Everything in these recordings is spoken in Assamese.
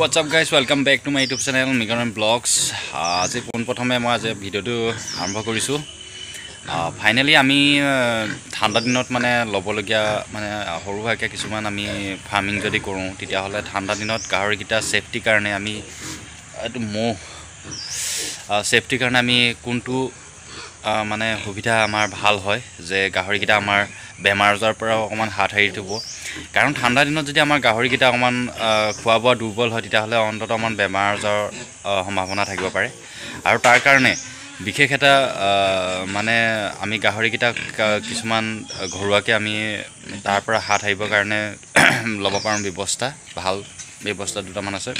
what's up guys, welcome back to my YouTube channel Mikaran Vlogs. আজি পোনপ্ৰথমে মই আজি ভিডিওটো আৰম্ভ কৰিছো। ফাইনালি আমি ঠাণ্ডা দিনত মানে লবলগীয়া মানে হৰুহাকে কিছুমান আমি ফাৰ্মিং যদি কৰো তেতিয়া হলে ঠাণ্ডা দিনত গাহৰিকিটা সেফটি কাৰণে আমি এটো সেফটি কাৰণে আমি কোনটো মানে সুবিধা আমাৰ ভাল হয় যে গাহৰিকিটা আমাৰ বেমাৰ আজাৰ পৰা অকমান হাত হাৰি থব। কাৰণ ঠাণ্ডা দিনত যদি আমাৰ গাহৰিকিটা অকমান খোৱা বোৱা দুৰ্বল হয় তেতিয়া হলে অন্তত অকমান বেমাৰ আজাৰ সম্ভাৱনা থাকিব পাৰে। আৰু তাৰ কাৰণে বিশেষ এটা মানে আমি গাহৰিকিটা কিছুমান ঘৰুৱাকে আমি তাৰ পৰা হাত হাৰিবৰ কাৰণে লব পাৰোঁ ব্যৱস্থা, ভাল ব্যৱস্থা দুটামান আছে।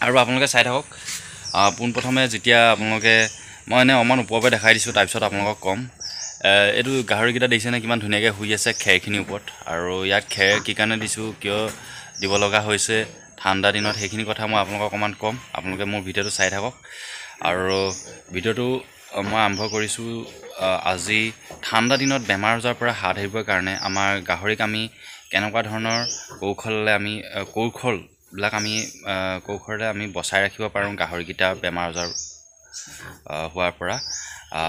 আৰু আপোনালোকে চাই থাকক পোনপ্ৰথমে যেতিয়া আপোনালোকে মই এনে অমান ওপৰলৈ দেখাই দিছোঁ, তাৰপিছত আপোনালোকক কম এইটো গাহৰিকিটা দেখিছেনে কিমান ধুনীয়াকৈ শুই আছে খেৰখিনিৰ ওপৰত। আৰু ইয়াত খেৰ কি কাৰণে দিছোঁ, কিয় দিব লগা হৈছে ঠাণ্ডা দিনত, সেইখিনি কথা মই আপোনালোকক অকণমান ক'ম। আপোনালোকে মোৰ ভিডিঅ'টো চাই থাকক। আৰু ভিডিঅ'টো মই আৰম্ভ কৰিছোঁ আজি ঠাণ্ডা দিনত বেমাৰ আজাৰৰ পৰা হাত সাৰিবৰ কাৰণে আমাৰ গাহৰিক আমি কেনেকুৱা ধৰণৰ কৌশলেৰে আমি কৌশলেৰে আমি বচাই ৰাখিব পাৰোঁ গাহৰিকিটা বেমাৰ আজাৰ হোৱাৰ পৰা।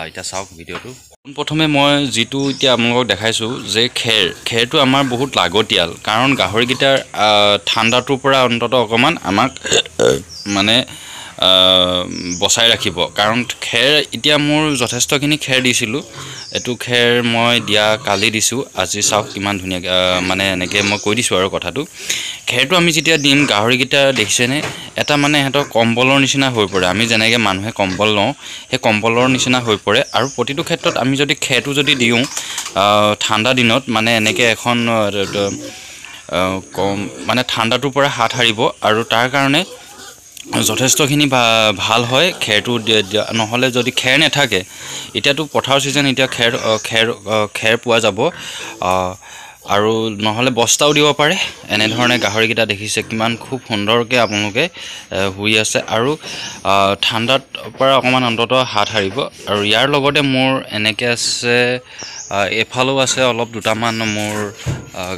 এতিয়া চাওক ভিডিঅ'টো। প্ৰথমে মই যিটো এতিয়া আপোনালোকক দেখাইছোঁ যে খেৰটো আমাৰ বহুত লাগতিয়াল, কাৰণ গাহৰিকিটাৰ ঠাণ্ডাটোৰ পৰা অন্তত অকণমান আমাক মানে বচাই ৰাখিব। কাৰণ খেৰ এতিয়া মোৰ যথেষ্টখিনি খেৰ দিছিলোঁ, এইটো খেৰ মই দিয়া কালি দিছোঁ, আজি চাওক কিমান ধুনীয়াকৈ মানে এনেকৈ মই কৈ দিছোঁ আৰু কথাটো। খেৰটো আমি যেতিয়া দিম গাহৰিকিটা দেখিছেনে এটা মানে সিহঁতৰ কম্বলৰ নিচিনা হৈ পৰে। আমি যেনেকৈ মানুহে কম্বল লওঁ সেই কম্বলৰ নিচিনা হৈ পৰে। আৰু প্ৰতিটো ক্ষেত্ৰত আমি যদি খেৰটো যদি দিওঁ ঠাণ্ডা দিনত মানে এনেকৈ এখন মানে ঠাণ্ডাটোৰ পৰা হাত সাৰিব। আৰু তাৰ কাৰণে যথেষ্টখিনি ভাল হয় খেৰটো। নহ'লে যদি খেৰ নাথাকে, এতিয়াতো পথাৰ ছিজন, এতিয়া খেৰ পোৱা যাব আৰু নহ'লে বস্তাও দিব পাৰে। এনেধৰণে গাহৰিকিটা দেখিছে কিমান খুব সুন্দৰকৈ আপোনালোকে শুই আছে আৰু ঠাণ্ডাৰ পৰা অকণমান অন্তত হাত সাৰিব। আৰু ইয়াৰ লগতে মোৰ এনেকৈ আছে এফালেও আছে অলপ দুটামান মোৰ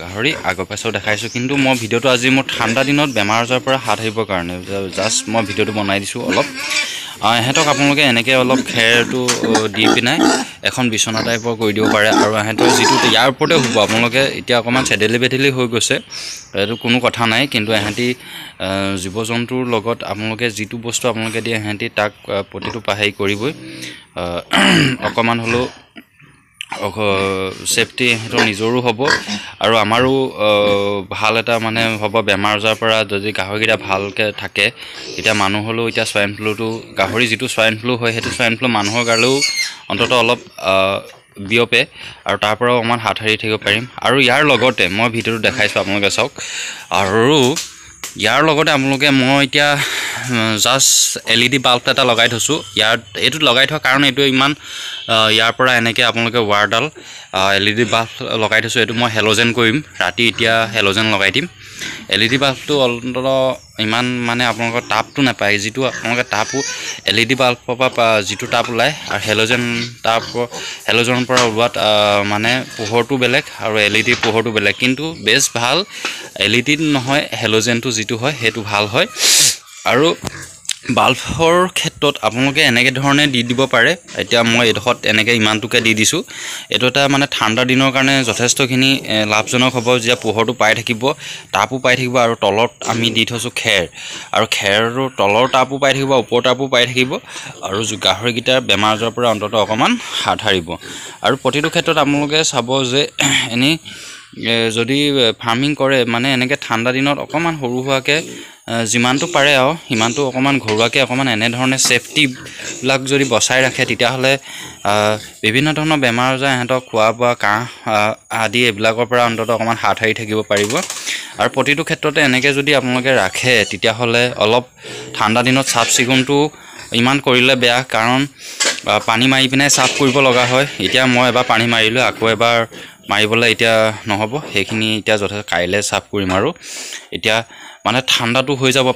গাহৰি আগৰ পাছেও দেখাইছোঁ। কিন্তু মই ভিডিঅ'টো আজি মোৰ ঠাণ্ডা দিনত বেমাৰ আজাৰৰ পৰা হাত সাৰিবৰ কাৰণে জাষ্ট মই ভিডিঅ'টো বনাই দিছোঁ অলপ। ইহঁতক আপোনালোকে এনেকৈ অলপ খেৰটো দি পিনে এখন বিচনা টাইপৰ কৰি দিব পাৰে। আৰু ইহঁতৰ যিটো ইয়াৰ ওপৰতে শুব আপোনালোকে। এতিয়া অকণমান চেডেলি বেডেলি হৈ গৈছে, এইটো কোনো কথা নাই, কিন্তু ইহঁতি জীৱ জন্তুৰ লগত আপোনালোকে যিটো বস্তু আপোনালোকে দিয়ে ইহঁতি তাক প্ৰতিটো হেৰি কৰিবই। অকণমান হ'লেও ছেফটি সিহঁতৰ নিজৰো হ'ব আৰু আমাৰো ভাল এটা মানে হ'ব। বেমাৰ আজাৰৰ পৰা যদি গাহৰিকিটা ভালকৈ থাকে, এতিয়া মানুহ হ'লেও এতিয়া স্বাইন ফ্লুটো গাহৰি যিটো স্বাইন ফ্লু হয় সেইটো স্বাইন ফ্লু মানুহৰ গালেও অন্ততঃ অলপ বিয়পে, আৰু তাৰ পৰাও অকণমান হাত সাৰি থাকিব পাৰিম। আৰু ইয়াৰ লগতে মই ভিডিঅ'টো দেখাইছোঁ আপোনালোকে চাওক। আৰু ইয়াৰ লগতে আপোনালোকে মই এতিয়া জাষ্ট LED বাল্ব এটা লগাই থৈছোঁ। এইটো লগাই থোৱাৰ কাৰণ এইটো ইমান ইয়াৰ পৰা এনেকৈ আপোনালোকে ৱাৰডাল LED বাল্ব লগাই থৈছোঁ। এইটো মই হেল'জেন কৰিম ৰাতি, এতিয়া হেল'জেন লগাই দিম। LED বাল্বটো অন্ততঃ ইমান মানে আপোনালোকৰ তাপটো নাপায়, যিটো আপোনালোকে তাপো LED বাল্বৰ পৰা যিটো তাপ ওলায় আৰু হেল'জেনৰ পৰা ওলোৱাত মানে পোহৰটো বেলেগ আৰু LED পোহৰটো বেলেগ। কিন্তু বেছ ভাল LED নহয়, হেল'জেনটো যিটো হয় সেইটো ভাল হয়। আৰু বাল্বৰ ক্ষেত্ৰত আপোনালোকে এনেকৈ ধৰণে দি দিব পাৰে। এতিয়া মই এইডোখৰত এনেকৈ ইমানটোকে দি দিছোঁ। এইটো এটা মানে ঠাণ্ডা দিনৰ কাৰণে যথেষ্টখিনি লাভজনক হ'ব, যেতিয়া পোহৰটো পাই থাকিব, তাপো পাই থাকিব। আৰু তলত আমি দি থৈছোঁ খেৰ, আৰু খেৰৰ তলৰ তাপো পাই থাকিব, ওপৰৰ তাপো পাই থাকিব। আৰু গাহৰিকিটাৰ বেমাৰ আজাৰৰ পৰা অন্ততঃ অকণমান হাত সাৰিব। আৰু প্ৰতিটো ক্ষেত্ৰত আপোনালোকে চাব যে এনেই যদি ফাৰ্মিং কৰে মানে এনেকৈ ঠাণ্ডা দিনত অকণমান সৰু সুৰাকৈ যিমানটো পাৰে আৰু সিমানটো অকণমান ঘৰুৱাকৈ অকণমান এনেধৰণে ছেফটিবিলাক যদি বচাই ৰাখে, তেতিয়াহ'লে বিভিন্ন ধৰণৰ বেমাৰ আজাৰ সিহঁতক খোৱা বোৱা কাহ আদি এইবিলাকৰ পৰা অন্ততঃ অকণমান হাত সাৰি থাকিব পাৰিব। আৰু প্ৰতিটো ক্ষেত্ৰতে এনেকৈ যদি আপোনালোকে ৰাখে তেতিয়াহ'লে অলপ ঠাণ্ডা দিনত চাফ চিকুণটো ইমান কৰিলে বেয়া, কাৰণ পানী মাৰি পিনে চাফ কৰিব লগা হয়। এতিয়া মই এবাৰ পানী মাৰিলোঁ, আকৌ এবাৰ মাৰিবলৈ এতিয়া নহ'ব, সেইখিনি এতিয়া যথেষ্ট কাইলৈ চাফ কৰিম। আৰু এতিয়া মানে ঠাণ্ডাটো হৈ যাব,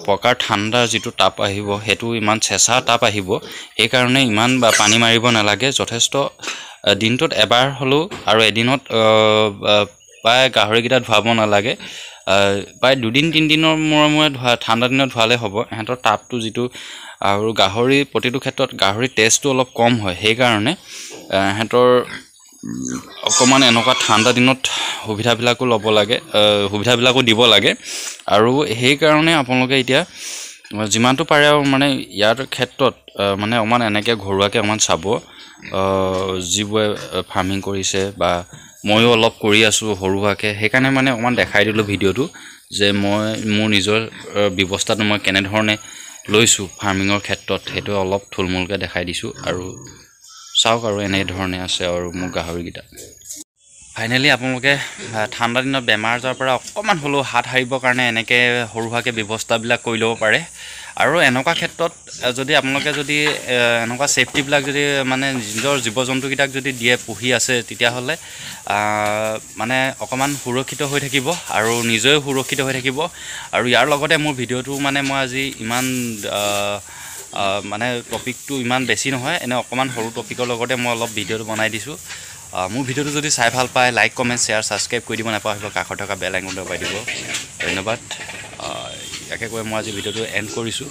পকাৰ ঠাণ্ডাৰ যিটো তাপ আহিব সেইটো ইমান চেঁচা তাপ আহিব, সেইকাৰণে ইমান পানী মাৰিব নালাগে। যথেষ্ট দিনটোত এবাৰ হ'লেও আৰু এদিনত প্ৰায় গাহৰিকিটা ধুৱাব নালাগে। প্ৰায় 2-3 দিনৰ মূৰে ঠাণ্ডা দিনত ধোৱালে হ'ব ইহঁতৰ তাপটো যিটো আৰু গাহৰি প্ৰতিটো ক্ষেত্ৰত গাহৰি টেষ্টটো অলপ কম হয় সেইকাৰণে ইহঁতৰ অকমান এনেকুৱা ঠাণ্ডা দিনত সুবিধাবিলাকো ল'ব লাগে সুবিধাবিলাকো দিব লাগে আৰু সেইকাৰণে আপোনালোকে এতিয়া যিমানটো পাৰে আৰু মানে ইয়াৰ ক্ষেত্ৰত মানে অকমান এনেকৈ ঘৰুৱাকৈ অকমান চাব যিবোৰে ফাৰ্মিং কৰিছে বা ময়ো অলপ কৰি আছোঁ সৰুভাৱে সেইকাৰণে মানে অকমান দেখাই দিলোঁ ভিডিঅ'টো যে মই মোৰ নিজৰ ব্যৱস্থাটো মই কেনেধৰণে লৈছোঁ ফাৰ্মিঙৰ ক্ষেত্ৰত সেইটো অলপ থুলমূলকৈ দেখাই দিছোঁ আৰু চাওক আৰু এনেধৰণে আছে আৰু মোৰ গাহৰিকেইটা ফাইনেলি আপোনালোকে ঠাণ্ডা দিনত বেমাৰ আজাৰৰ পৰা অকণমান হ'লেও হাত সাৰিবৰ কাৰণে এনেকৈ সৰুভাৱে ব্যৱস্থাবিলাক কৰি ল'ব পাৰে আৰু এনেকুৱা ক্ষেত্ৰত যদি আপোনালোকে যদি এনেকুৱা ছেফটিবিলাক যদি মানে নিজৰ জীৱ জন্তুকেইটাক যদি দিয়ে পুহি আছে তেতিয়াহ'লে মানে অকণমান সুৰক্ষিত হৈ থাকিব আৰু নিজেও সুৰক্ষিত হৈ থাকিব আৰু ইয়াৰ লগতে মোৰ ভিডিঅ'টো মানে মই আজি ইমান মানে টপিকটো ইমান বেছি নহয় এনে অকণমান সৰু টপিকৰ লগতে মই অলপ ভিডিঅ'টো বনাই দিছোঁ মোৰ ভিডিঅ'টো যদি চাই ভাল পায় লাইক কমেণ্ট শ্বেয়াৰ ছাবস্ক্ৰাইব কৰি দিব নাপাহৰিব কাষত থকা বেল আইকনটো দবাই দিব ধন্যবাদ ইয়াকে কৈ মই আজি ভিডিঅ'টো এণ্ড কৰিছোঁ